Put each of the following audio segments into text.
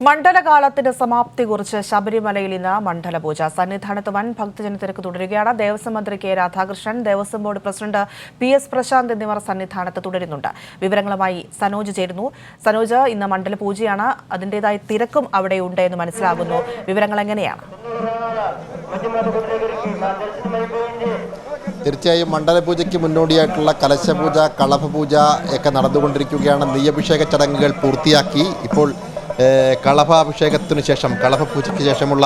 മണ്ഡലകാലത്തിന്റെ സമാപ്തി കുറിച്ച് ശബരിമലയിൽ ഇന്ന് മണ്ഡലപൂജ. സന്നിധാനത്ത് വൻ ഭക്തജനത്തിരക്ക് തുടരുകയാണ്. ദേവസ്വം മന്ത്രി K Radhakrishnan, Devaswom board president PS Prashanth എന്നിവർ സന്നിധാനത്ത് തുടരുന്നുണ്ട്. വിവരങ്ങളുമായി സനോജ് ചേരുന്നു. സനോജ്, ഇന്ന് മണ്ഡലപൂജയാണ്, അതിൻ്റെതായ തിരക്കും അവിടെയുണ്ട് എന്ന് മനസ്സിലാകുന്നു. വിവരങ്ങൾ എങ്ങനെയാണ്? തീർച്ചയായും മണ്ഡലപൂജയ്ക്ക് മുന്നോടിയായിട്ടുള്ള കലശപൂജ, കളഭപൂജ ഒക്കെ നടന്നുകൊണ്ടിരിക്കുകയാണ്. നെയ്യഭിഷേക ചടങ്ങുകൾ പൂർത്തിയാക്കി ഇപ്പോൾ കളഭാഭിഷേകത്തിനു ശേഷം, കളഭപൂജയ്ക്ക് ശേഷമുള്ള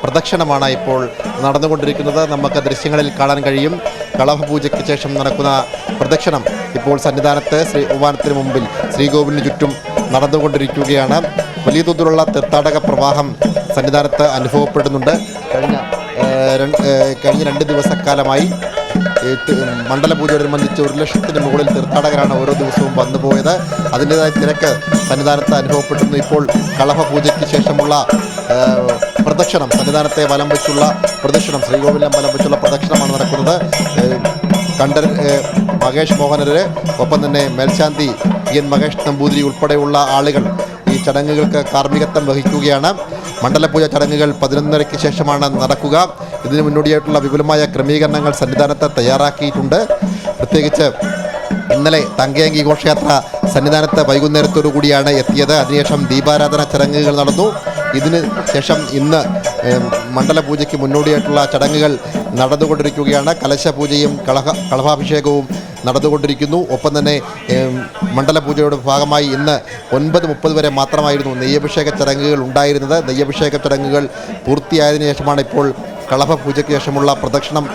പ്രദക്ഷിണമാണ് ഇപ്പോൾ നടന്നുകൊണ്ടിരിക്കുന്നത്. നമുക്ക് ദൃശ്യങ്ങളിൽ കാണാൻ കഴിയും. കളഭപൂജയ്ക്ക് ശേഷം നടക്കുന്ന പ്രദക്ഷിണം ഇപ്പോൾ സന്നിധാനത്ത് ശ്രീകോവിലിന് മുമ്പിൽ, ശ്രീകോവിലിന് ചുറ്റും നടന്നുകൊണ്ടിരിക്കുകയാണ്. വലിയ തോതിലുള്ള തീർത്ഥാടക പ്രവാഹം സന്നിധാനത്ത് അനുഭവപ്പെടുന്നുണ്ട്. കഴിഞ്ഞ 2 ദിവസക്കാലമായി മണ്ഡലപൂജയോടനുബന്ധിച്ച് 1 ലക്ഷത്തിന് മുകളിൽ തീർത്ഥാടകരാണ് ഓരോ ദിവസവും വന്നുപോയത്. അതിൻ്റെതായ തിരക്ക് സന്നിധാനത്ത് അനുഭവപ്പെടുന്നു. ഇപ്പോൾ കളഭപൂജയ്ക്ക് ശേഷമുള്ള പ്രദക്ഷിണം, സന്നിധാനത്തെ വലം വെച്ചുള്ള പ്രദക്ഷിണം, ശ്രീകോവിലിനെ വലം വെച്ചുള്ള പ്രദക്ഷിണമാണ് നടക്കുന്നത്. മഹേഷ് മോഹനര്, ഒപ്പം തന്നെ മേൽശാന്തി PN മഹേഷ് നമ്പൂതിരി ഉൾപ്പെടെയുള്ള ആളുകൾ ഈ ചടങ്ങുകൾക്ക് കാർമ്മികത്വം വഹിക്കുകയാണ്. മണ്ഡലപൂജ ചടങ്ങുകൾ 11:30-ക്ക് ശേഷമാണ് നടക്കുക. ഇതിനു മുന്നോടിയായിട്ടുള്ള വിപുലമായ ക്രമീകരണങ്ങൾ സന്നിധാനത്ത് തയ്യാറാക്കിയിട്ടുണ്ട്. പ്രത്യേകിച്ച് ഇന്നലെ തങ്കയങ്കി ഘോഷയാത്ര സന്നിധാനത്ത് വൈകുന്നേരത്തോടു കൂടിയാണ് എത്തിയത്. അതിനുശേഷം ദീപാരാധന ചടങ്ങുകൾ നടന്നു. ഇതിന് ശേഷം ഇന്ന് മണ്ഡലപൂജയ്ക്ക് മുന്നോടിയായിട്ടുള്ള ചടങ്ങുകൾ നടന്നുകൊണ്ടിരിക്കുകയാണ്. കലശപൂജയും കളഭാഭിഷേകവും നടന്നുകൊണ്ടിരിക്കുന്നു. ഒപ്പം തന്നെ മണ്ഡലപൂജയുടെ ഭാഗമായി ഇന്ന് 9:30 വരെ മാത്രമായിരുന്നു നെയ്യഭിഷേക ചടങ്ങുകൾ ഉണ്ടായിരുന്നത്. നെയ്യഭിഷേക ചടങ്ങുകൾ പൂർത്തിയായതിനു ശേഷമാണ് ഇപ്പോൾ കളഭപൂജയ്ക്ക് ശേഷമുള്ള പ്രദക്ഷിണം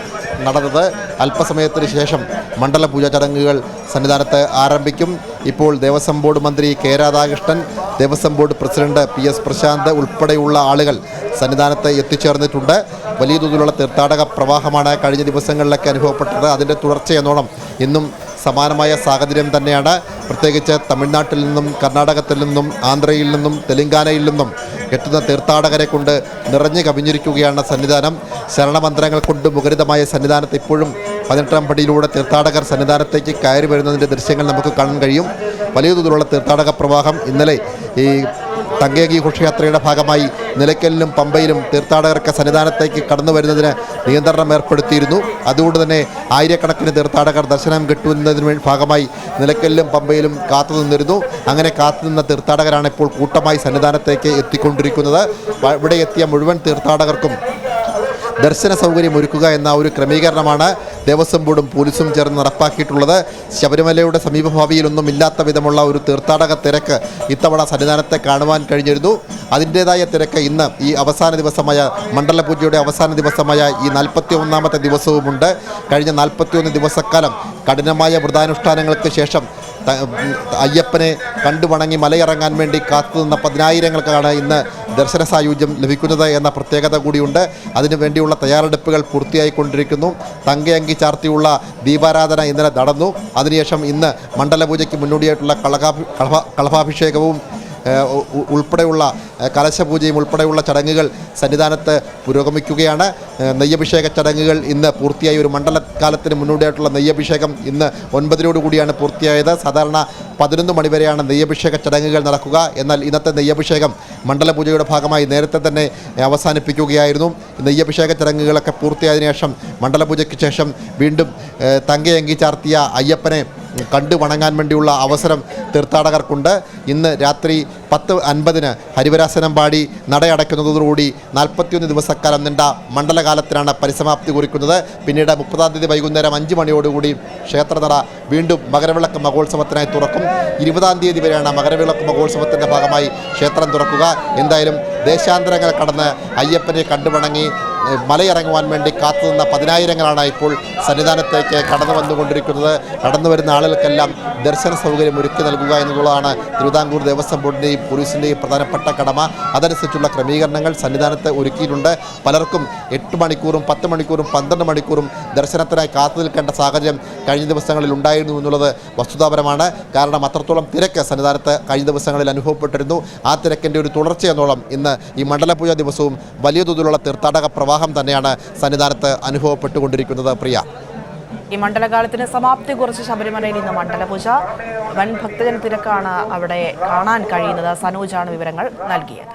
നടന്നത്. അല്പസമയത്തിന് ശേഷം മണ്ഡലപൂജ ചടങ്ങുകൾ സന്നിധാനത്ത് ആരംഭിക്കും. ഇപ്പോൾ ദേവസ്വം ബോർഡ് മന്ത്രി K Radhakrishnan, Devaswom board president PS Prashanth ഉൾപ്പെടെയുള്ള ആളുകൾ സന്നിധാനത്ത് എത്തിച്ചേർന്നിട്ടുണ്ട്. വലിയ തോതിലുള്ള തീർത്ഥാടക പ്രവാഹമാണ് കഴിഞ്ഞ ദിവസങ്ങളിലൊക്കെ അനുഭവപ്പെട്ടത്. അതിൻ്റെ തുടർച്ചയെന്നോണം ഇന്നും സമാനമായ സാഹചര്യം തന്നെയാണ്. പ്രത്യേകിച്ച് തമിഴ്നാട്ടിൽ നിന്നും, കർണാടകത്തിൽ നിന്നും, ആന്ധ്രയിൽ നിന്നും, തെലങ്കാനയിൽ നിന്നും എത്തുന്ന തീർത്ഥാടകരെ കൊണ്ട് നിറഞ്ഞു കവിഞ്ഞിരിക്കുകയാണ് സന്നിധാനം. ശരണമന്ത്രങ്ങൾ കൊണ്ട് മുഖരിതമായ സന്നിധാനത്ത് ഇപ്പോഴും 18-ാം പടിയിലൂടെ തീർത്ഥാടകർ സന്നിധാനത്തേക്ക് കയറി വരുന്നതിൻ്റെ ദൃശ്യങ്ങൾ നമുക്ക് കാണാൻ കഴിയും. വലിയ തോതിലുള്ള തീർത്ഥാടക പ്രവാഹം ഇന്നലെ ഈ തങ്കയങ്കി ഘോഷയാത്രയുടെ ഭാഗമായി നിലയ്ക്കലിലും പമ്പയിലും തീർത്ഥാടകർക്ക് സന്നിധാനത്തേക്ക് കടന്നു വരുന്നതിന് നിയന്ത്രണം ഏർപ്പെടുത്തിയിരുന്നു. അതുകൊണ്ട് തന്നെ ആയിരക്കണക്കിന് തീർത്ഥാടകർ ദർശനം കിട്ടുന്നതിന് ഭാഗമായി നിലയ്ക്കലിലും പമ്പയിലും കാത്തുനിന്നിരുന്നു. അങ്ങനെ കാത്തുനിന്ന തീർത്ഥാടകരാണ് ഇപ്പോൾ കൂട്ടമായി സന്നിധാനത്തേക്ക് എത്തിക്കൊണ്ടിരിക്കുന്നത്. ഇവിടെ എത്തിയ മുഴുവൻ തീർത്ഥാടകർക്കും ദർശന സൗകര്യം ഒരുക്കുക എന്ന ഒരു ക്രമീകരണമാണ് ദേവസ്വം ബോർഡും പോലീസും ചേർന്ന് നടപ്പാക്കിയിട്ടുള്ളത്. ശബരിമലയുടെ സമീപഭാവിയിലൊന്നും ഇല്ലാത്ത വിധമുള്ള ഒരു തീർത്ഥാടക തിരക്ക് ഇത്തവണ സന്നിധാനത്തെ കാണുവാൻ കഴിഞ്ഞിരുന്നു. അതിൻ്റേതായ തിരക്ക് ഇന്ന് ഈ അവസാന ദിവസമായ മണ്ഡലപൂജയുടെ അവസാന ദിവസമായ ഈ 41-ാമത്തെ ദിവസവുമുണ്ട്. കഴിഞ്ഞ 41 ദിവസക്കാലം കഠിനമായ വ്രതാനുഷ്ഠാനങ്ങൾക്ക് ശേഷം അയ്യപ്പനെ കണ്ടുവണങ്ങി മലയിറങ്ങാൻ വേണ്ടി കാത്തുനിന്ന 10,000-കൾക്കാണ് ഇന്ന് ദർശന സായുജ്യം ലഭിക്കുന്നത് എന്ന പ്രത്യേകത കൂടിയുണ്ട്. അതിനുവേണ്ടിയുള്ള തയ്യാറെടുപ്പുകൾ പൂർത്തിയായിക്കൊണ്ടിരിക്കുന്നു. തങ്കയങ്കി ചാർത്തിയുള്ള ദീപാരാധന ഇന്നലെ നടന്നു. അതിനുശേഷം ഇന്ന് മണ്ഡലപൂജയ്ക്ക് മുന്നോടിയായിട്ടുള്ള കളഭാഭിഷേകവും ഉൾപ്പെടെയുള്ള കലശപൂജയും ഉൾപ്പെടെയുള്ള ചടങ്ങുകൾ സന്നിധാനത്ത് പുരോഗമിക്കുകയാണ്. നെയ്യഭിഷേക ചടങ്ങുകൾ ഇന്ന് പൂർത്തിയായി. ഒരു മണ്ഡലകാലത്തിന് മുന്നോടിയായിട്ടുള്ള നെയ്യഭിഷേകം ഇന്ന് 9 കൂടിയാണ് പൂർത്തിയായത്. സാധാരണ 11 മണി വരെയാണ് നെയ്യഭിഷേക ചടങ്ങുകൾ നടക്കുക. എന്നാൽ ഇന്നത്തെ നെയ്യഭിഷേകം മണ്ഡലപൂജയുടെ ഭാഗമായി നേരത്തെ തന്നെ അവസാനിപ്പിക്കുകയായിരുന്നു. നെയ്യഭിഷേക ചടങ്ങുകളൊക്കെ പൂർത്തിയായതിനു ശേഷം മണ്ഡലപൂജയ്ക്ക് ശേഷം വീണ്ടും തങ്കയങ്കി ചാർത്തിയ അയ്യപ്പനെ കണ്ടു വണങ്ങാൻ വേണ്ടിയുള്ള അവസരം തീർത്ഥാടകർക്കുണ്ട്. ഇന്ന് രാത്രി 10:50 ഹരിവരാസനം പാടി നടയടയ്ക്കുന്നതോടുകൂടി 41 ദിവസക്കാലം നീണ്ട മണ്ഡലകാലത്തിനാണ് പരിസമാപ്തി കുറിക്കുന്നത്. പിന്നീട് 30-ാം തീയതി വൈകുന്നേരം 5 മണിയോടുകൂടി ക്ഷേത്രനട വീണ്ടും മകരവിളക്ക് മഹോത്സവത്തിനായി തുറക്കും. 20-ാം തീയതി വരെയാണ് മകരവിളക്ക് മഹോത്സവത്തിൻ്റെ ഭാഗമായി ക്ഷേത്രം തുറക്കുക. എന്തായാലും ദേശാന്തരങ്ങൾ കടന്ന് അയ്യപ്പനെ കണ്ടുവണങ്ങി മലയിറങ്ങുവാൻ വേണ്ടി കാത്തുനിന്ന 10,000-ങ്ങളാണ് ഇപ്പോൾ സന്നിധാനത്തേക്ക് കടന്നു വന്നുകൊണ്ടിരിക്കുന്നത്. കടന്നു വരുന്ന ആളുകൾക്കെല്ലാം ദർശന സൗകര്യം ഒരുക്കി നൽകുക എന്നുള്ളതാണ് തിരുവിതാംകൂർ ദേവസ്വം ബോർഡിൻ്റെയും പോലീസിൻ്റെയും പ്രധാനപ്പെട്ട കടമ. അതനുസരിച്ചുള്ള ക്രമീകരണങ്ങൾ സന്നിധാനത്ത് ഒരുക്കിയിട്ടുണ്ട്. പലർക്കും 8 മണിക്കൂറും 10 മണിക്കൂറും 12 മണിക്കൂറും ദർശനത്തിനായി കാത്തു നിൽക്കേണ്ട സാഹചര്യം കഴിഞ്ഞ ദിവസങ്ങളിൽ ഉണ്ടായിരുന്നു എന്നുള്ളത് വസ്തുതാപരമാണ്. കാരണം അത്രത്തോളം തിരക്ക് സന്നിധാനത്ത് കഴിഞ്ഞ ദിവസങ്ങളിൽ അനുഭവപ്പെട്ടിരുന്നു. ആ തിരക്കിൻ്റെ ഒരു തുടർച്ചയെന്നോളം ഇന്ന് ഈ മണ്ഡലപൂജ ദിവസവും വലിയ തോതിലുള്ള തീർത്ഥാടക പ്രവാഹം തന്നെയാണ് സന്നിധാനത്ത് അനുഭവപ്പെട്ടുകൊണ്ടിരിക്കുന്നത്. പ്രിയ. ഈ മണ്ഡലകാലത്തിന് സമാപ്തി കുറിച്ച് ശബരിമലയിൽ ഇന്ന് മണ്ഡലപൂജ. വൻ ഭക്തജന തിരക്കാണ് അവിടെ കാണാൻ കഴിയുന്നത്. സനോജാണ് വിവരങ്ങൾ നൽകിയത്.